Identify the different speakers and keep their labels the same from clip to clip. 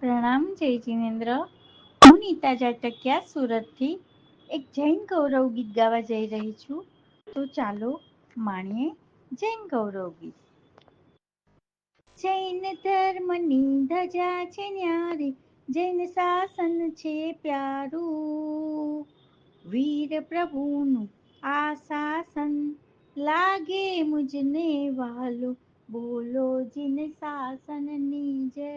Speaker 1: પ્રણામ જય જિનેન્દ્ર. હું નીતા જાટકિયા સુરતથી એક જૈન ગૌરવ ગીત ગાવા જઈ રહી છું. તો ચાલો માણીએ જૈન ગૌરવ ગીત. જૈન ધર્મની ધજા છે ન્યારી, જૈન શાસન છે પ્યારું. વીર પ્રભુનું આ શાસન લાગે મુજને વાલું. બોલો જીન શાસનની જય,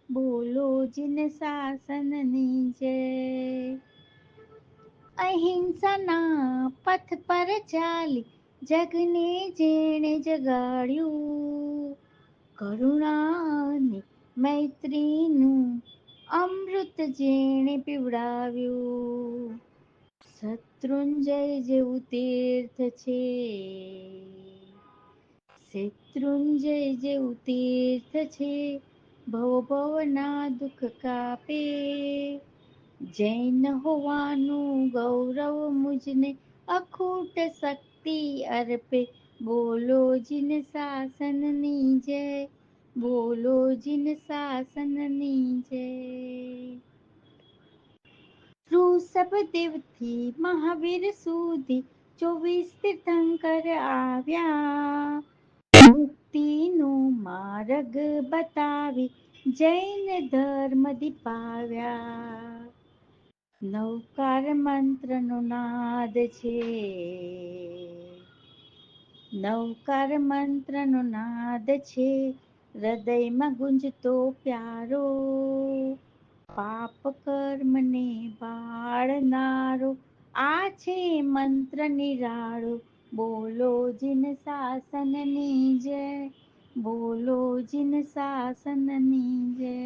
Speaker 1: બોલો જીન શાસનની જય. અહિંસાના પથ પર ચાલી જગને જેણે જગાડ્યું. કરુણા અને મૈત્રીનું અમૃત જેણે પીવડાવ્યું. શત્રુંજય જેવું તીર્થ છે, શત્રુંજય જેવું તીર્થ છે, ભવ ભવના દુઃખ કાપે. જૈન હોવાનું ગૌરવ મુજને અખૂટ શક્તિ અર્પે. બોલો જીન શાસનની જય, બોલો જીન શાસનની જય. ઋષભદેવથી મહાવીર સુધી 24 તીર્થંકર આવ્યા. મુક્તિનો માર્ગ બતાવી જૈન ધર્મ દીપાવ્યા. નવકાર મંત્રનો નાદ છે, નવકાર મંત્રનો નાદ છે, હૃદયમાં ગુંજતો પ્યારો. પાપ કર્મને બાળનારો આ છે મંત્ર નિરાળો. બોલો જીન શાસનની જય, બોલો જીન શાસનની જય.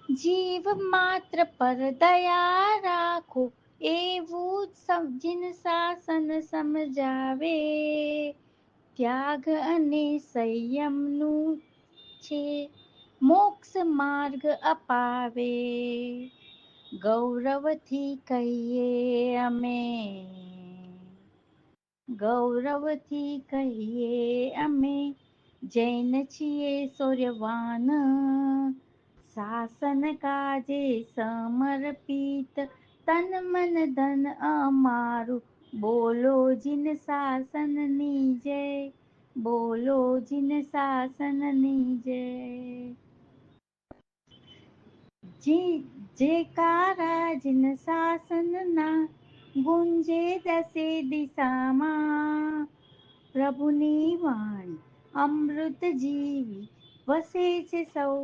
Speaker 1: જીવ માત્ર પર દયા રાખો, એવું જીન શાસન સમજાવે. ત્યાગ અને સંયમનું છે, મોક્ષ માર્ગ અપાવે. ગૌરવથી કહીએ અમે, ગૌરવથી કહીએ અમે, જૈન છીએ શૌર્યવાન. શાસન કાજે સમર્પિત તન મન ધન અમારું. બોલો જીન શાસનની જય, બોલો જીન શાસનની જય. જયકારા જીન શાસનના ગુંજે દસે દિશામાં. પ્રભુની વાણી અમૃત જેવી વસે છે સૌ